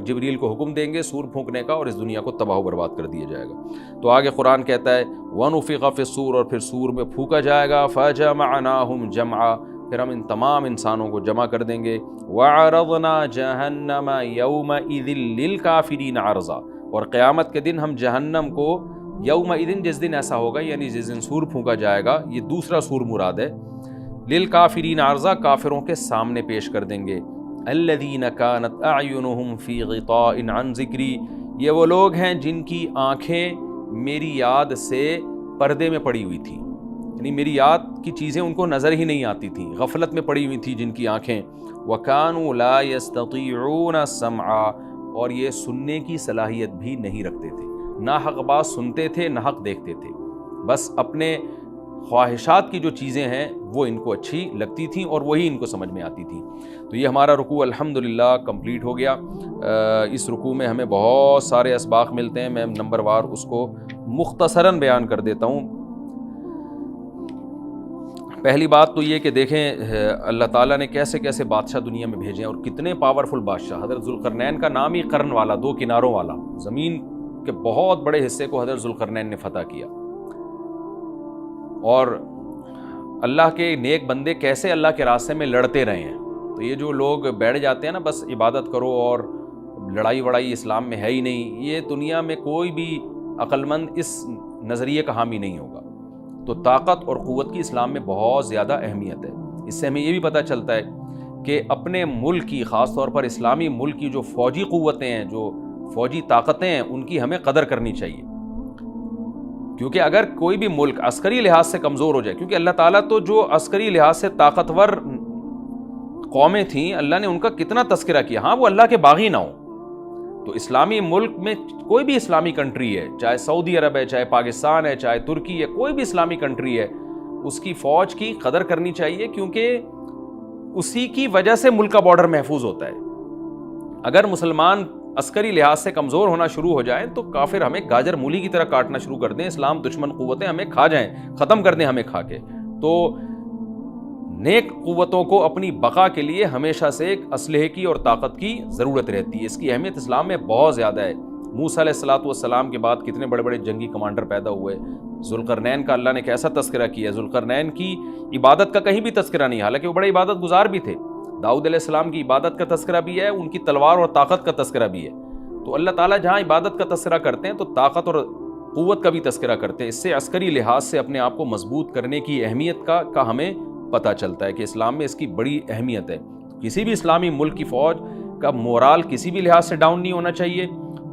جبریل کو حکم دیں گے سور پھونکنے کا, اور اس دنیا کو تباہ و برباد کر دیا جائے گا. تو آگے قرآن کہتا ہے وَنُفِخَ فِي الصُّورِ, اور پھر سور میں پھونکا جائے گا. فَجَمَعْنَاهُمْ جَمْعًا, پھر ہم ان تمام انسانوں کو جمع کر دیں گے. وَعَرَضْنَا جَهَنَّمَ يَوْمَئِذٍ لِّلْكَافِرِينَ عَرْضًا, اور قیامت کے دن ہم جہنم کو یومئذ, جس دن ایسا ہوگا یعنی جس دن سور پھونکا جائے گا, یہ دوسرا سور مراد ہے, للکافرین عرضا, کافروں کے سامنے پیش کر دیں گے. الذین کانت اعینہم فی غطاء عن ذکری, یہ وہ لوگ ہیں جن کی آنکھیں میری یاد سے پردے میں پڑی ہوئی تھیں, یعنی میری یاد کی چیزیں ان کو نظر ہی نہیں آتی تھیں, غفلت میں پڑی ہوئی تھی جن کی آنکھیں. وکانوا لا یستطیعون السمع, اور یہ سننے کی صلاحیت بھی نہیں رکھتے تھے, نہ حق بات سنتے تھے نہ حق دیکھتے تھے, بس اپنے خواہشات کی جو چیزیں ہیں وہ ان کو اچھی لگتی تھیں اور وہی ان کو سمجھ میں آتی تھیں. تو یہ ہمارا رکوع الحمدللہ کمپلیٹ ہو گیا. اس رکوع میں ہمیں بہت سارے اسباق ملتے ہیں, میں نمبر وار اس کو مختصراً بیان کر دیتا ہوں. پہلی بات تو یہ کہ دیکھیں اللہ تعالیٰ نے کیسے کیسے بادشاہ دنیا میں بھیجے ہیں اور کتنے پاورفل بادشاہ. حضرت ذوالقرنین کا نام ہی قرن والا, دو کناروں والا. زمین کے بہت بڑے حصے کو حضرت ذوالقرنین نے فتح کیا. اور اللہ کے نیک بندے کیسے اللہ کے راستے میں لڑتے رہے ہیں. تو یہ جو لوگ بیٹھ جاتے ہیں نا بس عبادت کرو اور لڑائی وڑائی اسلام میں ہے ہی نہیں, یہ دنیا میں کوئی بھی عقل مند اس نظریے کا حامی نہیں ہوگا۔ تو طاقت اور قوت کی اسلام میں بہت زیادہ اہمیت ہے۔ اس سے ہمیں یہ بھی پتہ چلتا ہے کہ اپنے ملک کی، خاص طور پر اسلامی ملک کی جو فوجی قوتیں ہیں، جو فوجی طاقتیں ہیں، ان کی ہمیں قدر کرنی چاہیے، کیونکہ اگر کوئی بھی ملک عسکری لحاظ سے کمزور ہو جائے، کیونکہ اللہ تعالیٰ تو جو عسکری لحاظ سے طاقتور قومیں تھیں اللہ نے ان کا کتنا تذکرہ کیا، ہاں وہ اللہ کے باغی نہ ہوں۔ تو اسلامی ملک میں کوئی بھی اسلامی کنٹری ہے، چاہے سعودی عرب ہے، چاہے پاکستان ہے، چاہے ترکی ہے، کوئی بھی اسلامی کنٹری ہے، اس کی فوج کی قدر کرنی چاہیے، کیونکہ اسی کی وجہ سے ملک کا بارڈر محفوظ ہوتا ہے۔ اگر مسلمان عسکری لحاظ سے کمزور ہونا شروع ہو جائیں تو کافر ہمیں گاجر مولی کی طرح کاٹنا شروع کر دیں، اسلام دشمن قوتیں ہمیں کھا جائیں، ختم کر دیں ہمیں کھا کے۔ تو نیک قوتوں کو اپنی بقا کے لیے ہمیشہ سے ایک اسلحے کی اور طاقت کی ضرورت رہتی ہے، اس کی اہمیت اسلام میں بہت زیادہ ہے۔ موسیٰ علیہ الصلوۃ والسلام کے بعد کتنے بڑے بڑے جنگی کمانڈر پیدا ہوئے، ذوالقرنین کا اللہ نے کیسا تذکرہ کیا، ذوالقرنین کی عبادت کا کہیں بھی تذکرہ نہیں، حالانکہ وہ بڑے عبادت گزار بھی تھے۔ داؤد علیہ السلام کی عبادت کا تذکرہ بھی ہے، ان کی تلوار اور طاقت کا تذکرہ بھی ہے۔ تو اللہ تعالیٰ جہاں عبادت کا تذکرہ کرتے ہیں تو طاقت اور قوت کا بھی تذکرہ کرتے ہیں، اس سے عسکری لحاظ سے اپنے آپ کو مضبوط کرنے کی اہمیت کا ہمیں پتہ چلتا ہے کہ اسلام میں اس کی بڑی اہمیت ہے۔ کسی بھی اسلامی ملک کی فوج کا مورال کسی بھی لحاظ سے ڈاؤن نہیں ہونا چاہیے،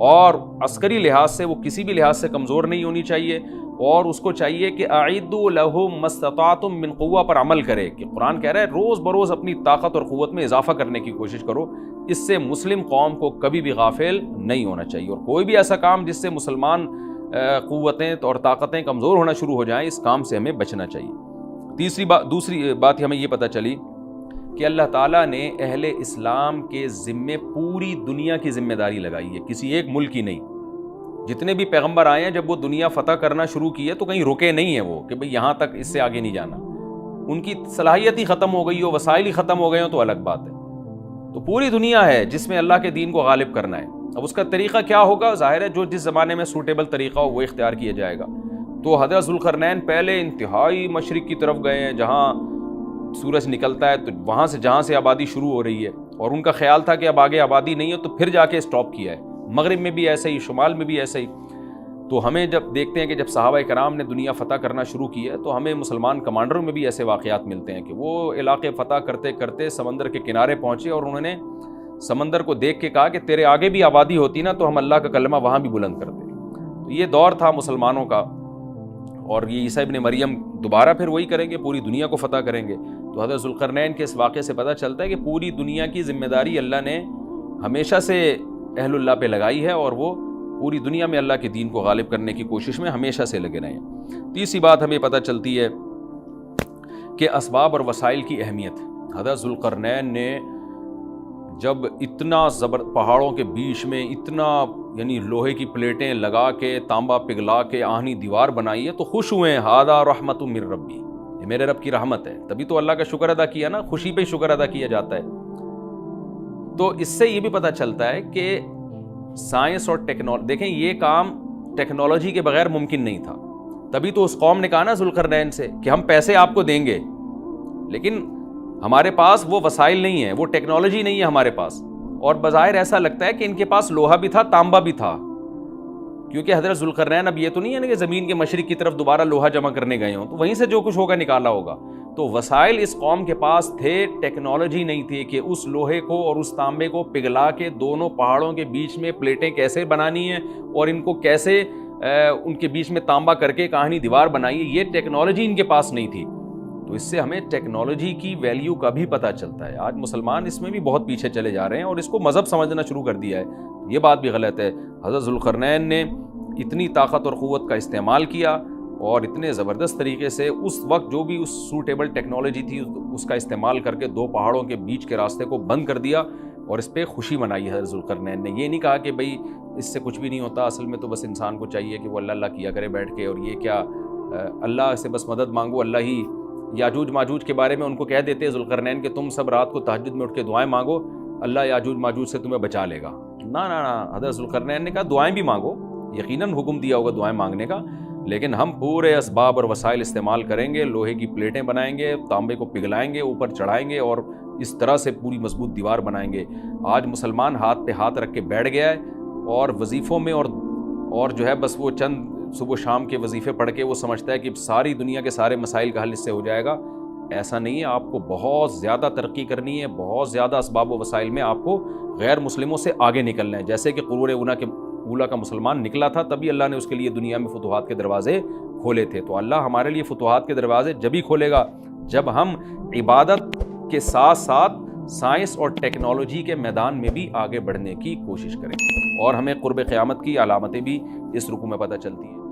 اور عسکری لحاظ سے وہ کسی بھی لحاظ سے کمزور نہیں ہونی چاہیے، اور اس کو چاہیے کہ اعدوا لهم ما استطعتم من قوہ پر عمل کرے، کہ قرآن کہہ رہا ہے روز بروز اپنی طاقت اور قوت میں اضافہ کرنے کی کوشش کرو۔ اس سے مسلم قوم کو کبھی بھی غافل نہیں ہونا چاہیے، اور کوئی بھی ایسا کام جس سے مسلمان قوتیں اور طاقتیں کمزور ہونا شروع ہو جائیں، اس کام سے ہمیں بچنا چاہیے۔ دوسری بات ہمیں یہ پتہ چلی کہ اللہ تعالیٰ نے اہل اسلام کے ذمے پوری دنیا کی ذمہ داری لگائی ہے، کسی ایک ملک کی نہیں۔ جتنے بھی پیغمبر آئے ہیں جب وہ دنیا فتح کرنا شروع کی ہے تو کہیں رکے نہیں ہیں وہ کہ بھئی یہاں تک، اس سے آگے نہیں جانا۔ ان کی صلاحیت ہی ختم ہو گئی ہو، وسائل ہی ختم ہو گئے ہوں تو الگ بات ہے۔ تو پوری دنیا ہے جس میں اللہ کے دین کو غالب کرنا ہے۔ اب اس کا طریقہ کیا ہوگا؟ ظاہر ہے جو جس زمانے میں سوٹیبل طریقہ ہو وہ اختیار کیا جائے گا۔ تو حضرت ذوالقرنین پہلے انتہائی مشرق کی طرف گئے ہیں، جہاں سورج نکلتا ہے تو وہاں سے جہاں سے آبادی شروع ہو رہی ہے، اور ان کا خیال تھا کہ اب آگے آبادی نہیں ہے، تو پھر جا کے اسٹاپ کیا ہے۔ مغرب میں بھی ایسے ہی، شمال میں بھی ایسے ہی۔ تو ہمیں جب دیکھتے ہیں کہ جب صحابہ کرام نے دنیا فتح کرنا شروع کی ہے تو ہمیں مسلمان کمانڈروں میں بھی ایسے واقعات ملتے ہیں کہ وہ علاقے فتح کرتے کرتے سمندر کے کنارے پہنچے، اور انہوں نے سمندر کو دیکھ کے کہا کہ تیرے آگے بھی آبادی ہوتی نا تو ہم اللہ کا کلمہ وہاں بھی بلند کرتے۔ تو یہ دور تھا مسلمانوں کا، اور یہ عیسیٰ ابن مریم دوبارہ پھر وہی کریں گے، پوری دنیا کو فتح کریں گے۔ تو حضرت ذوالقرنین کے اس واقعے سے پتہ چلتا ہے کہ پوری دنیا کی ذمہ داری اللہ نے ہمیشہ سے اہل اللہ پہ لگائی ہے، اور وہ پوری دنیا میں اللہ کے دین کو غالب کرنے کی کوشش میں ہمیشہ سے لگے رہے ہیں۔ تیسری بات ہمیں پتہ چلتی ہے کہ اسباب اور وسائل کی اہمیت۔ حضرت ذوالقرنین نے جب اتنا پہاڑوں کے بیچ میں اتنا یعنی لوہے کی پلیٹیں لگا کے، تانبا پگھلا کے آہنی دیوار بنائی ہے تو خوش ہوئے ہیں، ھذا رحمت من ربی، یہ میرے رب کی رحمت ہے۔ تبھی تو اللہ کا شکر ادا کیا نا، خوشی پہ شکر ادا کیا جاتا ہے۔ تو اس سے یہ بھی پتہ چلتا ہے کہ سائنس اور ٹیکنالوجی، دیکھیں یہ کام ٹیکنالوجی کے بغیر ممکن نہیں تھا۔ تبھی تو اس قوم نے کہا نا ذوالقرنین سے کہ ہم پیسے آپ کو دیں گے، لیکن ہمارے پاس وہ وسائل نہیں ہیں، وہ ٹیکنالوجی نہیں ہے ہمارے پاس۔ اور بظاہر ایسا لگتا ہے کہ ان کے پاس لوہا بھی تھا، تانبا بھی تھا، کیونکہ حضرت ذوالقرنین اب یہ تو نہیں ہے کہ زمین کے مشرق کی طرف دوبارہ لوہا جمع کرنے گئے ہوں، تو وہیں سے جو کچھ ہوگا نکالا ہوگا۔ تو وسائل اس قوم کے پاس تھے، ٹیکنالوجی نہیں تھی کہ اس لوہے کو اور اس تانبے کو پگھلا کے دونوں پہاڑوں کے بیچ میں پلیٹیں کیسے بنانی ہیں، اور ان کو کیسے ان کے بیچ میں تانبا کر کے کہانی دیوار بنائی ہے، یہ ٹیکنالوجی ان کے پاس نہیں تھی۔ تو اس سے ہمیں ٹیکنالوجی کی ویلیو کا بھی پتہ چلتا ہے۔ آج مسلمان اس میں بھی بہت پیچھے چلے جا رہے ہیں اور اس کو مذہب سمجھنا شروع کر دیا ہے، یہ بات بھی غلط ہے۔ حضرت ذوالقرنین نے اتنی طاقت اور قوت کا استعمال کیا اور اتنے زبردست طریقے سے اس وقت جو بھی اس سوٹیبل ٹیکنالوجی تھی اس کا استعمال کر کے دو پہاڑوں کے بیچ کے راستے کو بند کر دیا، اور اس پہ خوشی منائی حضرت ذوالقرنین نے۔ یہ نہیں کہا کہ بھئی اس سے کچھ بھی نہیں ہوتا، اصل میں تو بس انسان کو چاہیے کہ وہ اللہ اللہ کیا کرے بیٹھ کے، اور یہ کیا اللہ سے بس مدد مانگو، اللہ ہی۔ یاجوج ماجوج کے بارے میں ان کو کہہ دیتے ذوالقرنین کہ تم سب رات کو تہجد میں اٹھ کے دعائیں مانگو، اللہ یاجوج ماجوج سے تمہیں بچا لے گا۔ نہ نہ نہ، حضرت ذوالقرنین نے کہا دعائیں بھی مانگو، یقیناً حکم دیا ہوگا دعائیں مانگنے کا، لیکن ہم پورے اسباب اور وسائل استعمال کریں گے، لوہے کی پلیٹیں بنائیں گے، تانبے کو پگھلائیں گے، اوپر چڑھائیں گے، اور اس طرح سے پوری مضبوط دیوار بنائیں گے۔ آج مسلمان ہاتھ پہ ہاتھ رکھ کے بیٹھ گیا ہے، اور وظیفوں میں اور جو ہے بس وہ چند صبح شام کے وظیفے پڑھ کے وہ سمجھتا ہے کہ ساری دنیا کے سارے مسائل کا حل اس سے ہو جائے گا. ایسا نہیں ہے. آپ کو بہت زیادہ ترقی کرنی ہے, بہت زیادہ اسباب و وسائل میں آپ کو غیر مسلموں سے آگے نکلنا ہے. جیسے کہ قرون اولیٰ کا مسلمان نکلا تھا, تبھی اللہ نے اس کے لیے دنیا میں فتوحات کے دروازے کھولے تھے. تو اللہ ہمارے لیے فتوحات کے دروازے جبھی کھولے گا جب ہم عبادت کے ساتھ ساتھ سائنس اور ٹیکنالوجی کے میدان میں بھی آگے بڑھنے کی کوشش کریں. اور ہمیں قرب قیامت کی علامتیں بھی اس رکوع میں پتہ چلتی ہیں.